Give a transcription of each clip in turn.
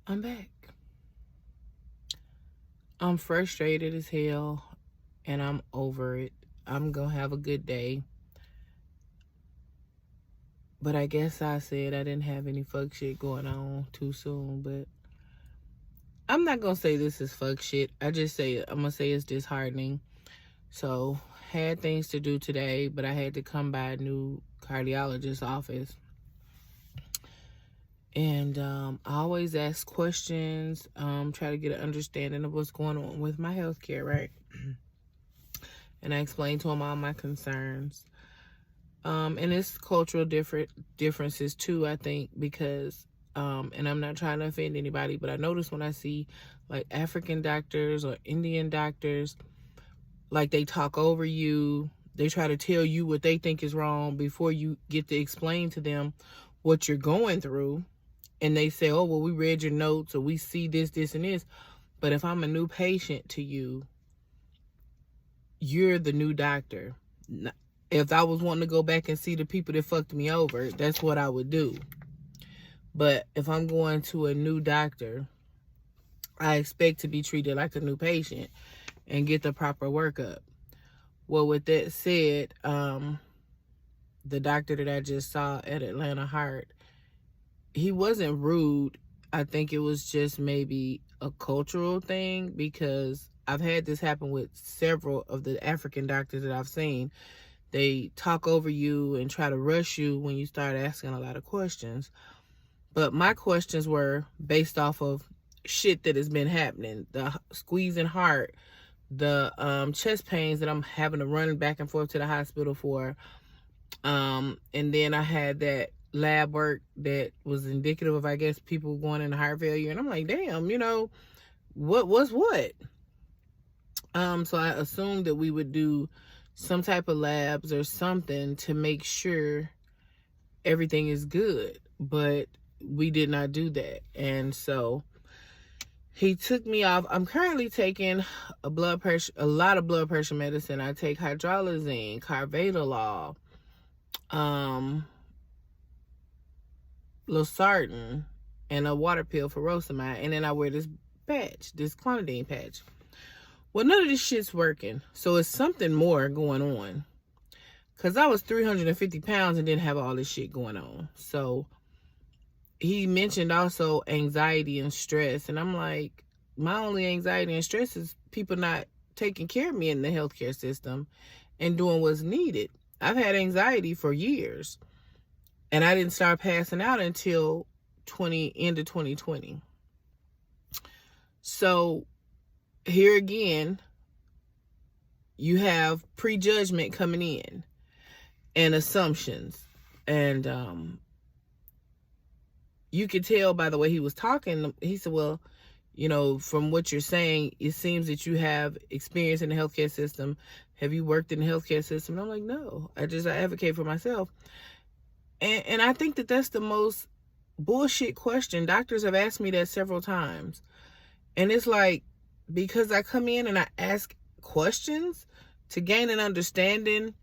I'm back. I'm frustrated as hell and I'm over it. I'm gonna have a good day. But I guess I said I didn't have any fuck shit going on too soon. But I'm not gonna say this is fuck shit. I'm gonna say it's disheartening. So, had things to do today, but I had to come by a new cardiologist's office. And I always ask questions, try to get an understanding of what's going on with my healthcare, right? And I explained to him all my concerns. And it's cultural differences too, I think, because and I'm not trying to offend anybody, but I notice when I see like African doctors or Indian doctors, like they talk over you, they try to tell you what they think is wrong before you get to explain to them what you're going through. And they say, oh, well, we read your notes or we see this, this, and this. But if I'm a new patient to you, you're the new doctor. If I was wanting to go back and see the people that fucked me over, that's what I would do. But if I'm going to a new doctor, I expect to be treated like a new patient and get the proper workup. Well, with that said, the doctor that I just saw at Atlanta Heart, he wasn't rude. I think it was just maybe a cultural thing, because I've had this happen with several of the African doctors that I've seen. They talk over you and try to rush you when you start asking a lot of questions. But my questions were based off of shit that has been happening. The squeezing heart, the chest pains that I'm having to run back and forth to the hospital for. And then I had that lab work that was indicative of, I guess, people going into heart failure. And I'm like, damn, what was what? So I assumed that we would do some type of labs or something to make sure everything is good. But we did not do that. And so he took me off. I'm currently taking a lot of blood pressure medicine. I take hydralazine, carvedilol, losartan, and a water pill for furosemide. And then I wear this clonidine patch. Well, none of this shit's working. So it's something more going on. Because I was 350 pounds and didn't have all this shit going on. So he mentioned also anxiety and stress. And I'm like, my only anxiety and stress is people not taking care of me in the healthcare system and doing what's needed. I've had anxiety for years. And I didn't start passing out until end of 2020. So here again, you have prejudgment coming in and assumptions. And you could tell by the way he was talking. He said, well, from what you're saying, it seems that you have experience in the healthcare system. Have you worked in the healthcare system? And I'm like, no, I advocate for myself. And I think that that's the most bullshit question. Doctors have asked me that several times. And it's like, because I come in and I ask questions to gain an understanding,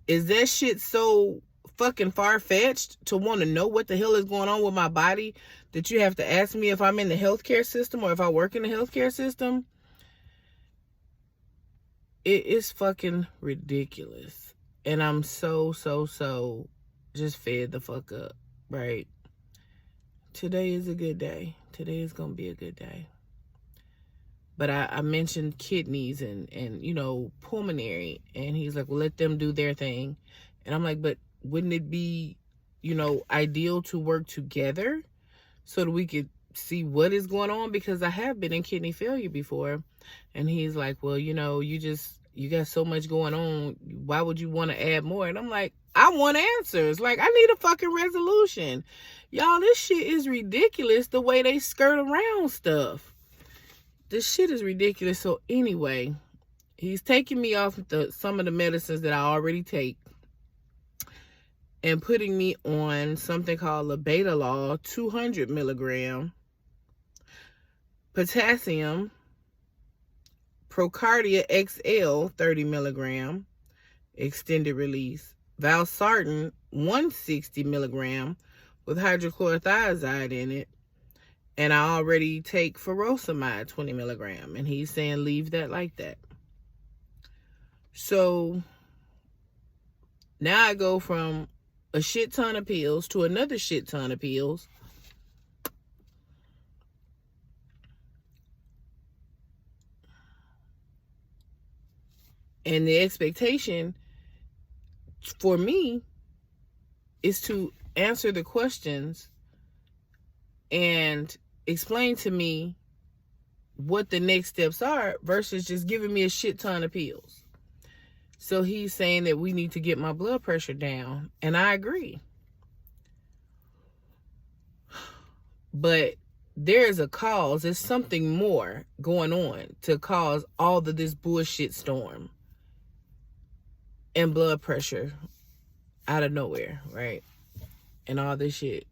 is that shit so fucking far-fetched to want to know what the hell is going on with my body that you have to ask me if I'm in the healthcare system or if I work in the healthcare system? It is fucking ridiculous. And I'm so just fed the fuck up, right? Today is a good day. Today is going to be a good day. But I mentioned kidneys and pulmonary. And he's like, well, let them do their thing. And I'm like, but wouldn't it be, ideal to work together so that we could see what is going on? Because I have been in kidney failure before. And he's like, well, you got so much going on. Why would you want to add more? And I'm like, I want answers. Like, I need a fucking resolution. Y'all, this shit is ridiculous the way they skirt around stuff. This shit is ridiculous. So anyway, he's taking me off some of the medicines that I already take and putting me on something called labetalol, 200 milligram, potassium, Procardia XL, 30 milligram, extended release, valsartan, 160 milligram with hydrochlorothiazide in it, And I already take furosemide 20 milligram. And he's saying leave that like that. So now I go from a shit ton of pills to another shit ton of pills. And the expectation for me is to answer the questions and explain to me what the next steps are versus just giving me a shit ton of pills. So he's saying that we need to get my blood pressure down. And I agree. But there is a cause. There's something more going on to cause all of this bullshit storm and blood pressure out of nowhere, right? And all this shit.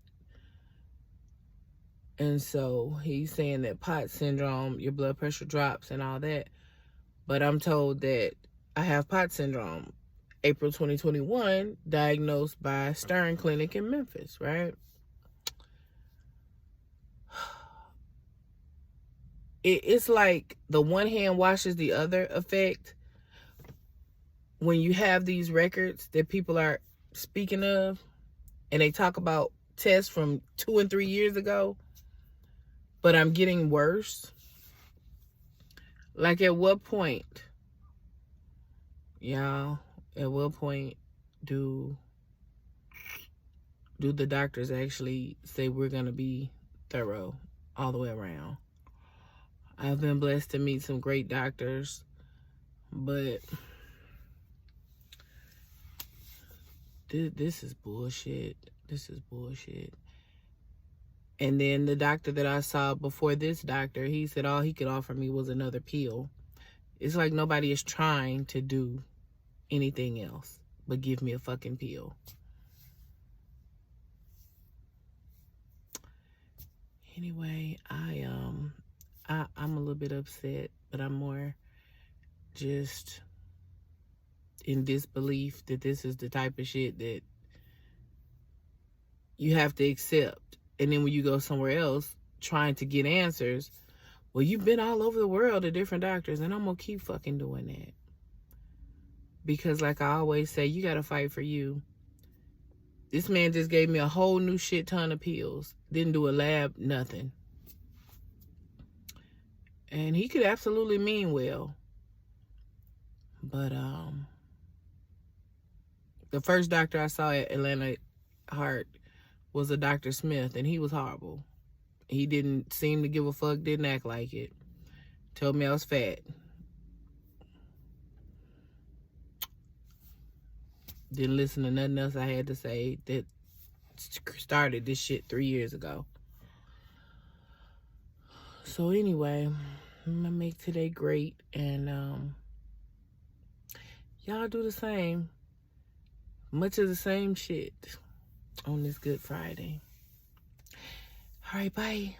And so he's saying that POTS syndrome, your blood pressure drops and all that. But I'm told that I have POTS syndrome. April 2021, diagnosed by Stern Clinic in Memphis, right? It's like the one hand washes the other effect when you have these records that people are speaking of and they talk about tests from 2 and 3 years ago, but I'm getting worse. Like at what point, y'all, at what point do the doctors actually say we're going to be thorough all the way around? I've been blessed to meet some great doctors, but this is bullshit. This is bullshit. And then the doctor that I saw before this doctor, he said all he could offer me was another pill. It's like nobody is trying to do anything else but give me a fucking pill. Anyway, I'm a little bit upset, but I'm more just in disbelief that this is the type of shit that you have to accept. And then when you go somewhere else trying to get answers, well, you've been all over the world to different doctors, and I'm going to keep fucking doing that. Because like I always say, you got to fight for you. This man just gave me a whole new shit ton of pills. Didn't do a lab, nothing. And he could absolutely mean well. But the first doctor I saw at Atlanta Heart was a Dr. Smith, and he was horrible. He didn't seem to give a fuck, didn't act like it. Told me I was fat. Didn't listen to nothing else I had to say that started this shit 3 years ago. So anyway, I'm gonna make today great, and y'all do the same. Much of the same shit on this Good Friday. All right, bye.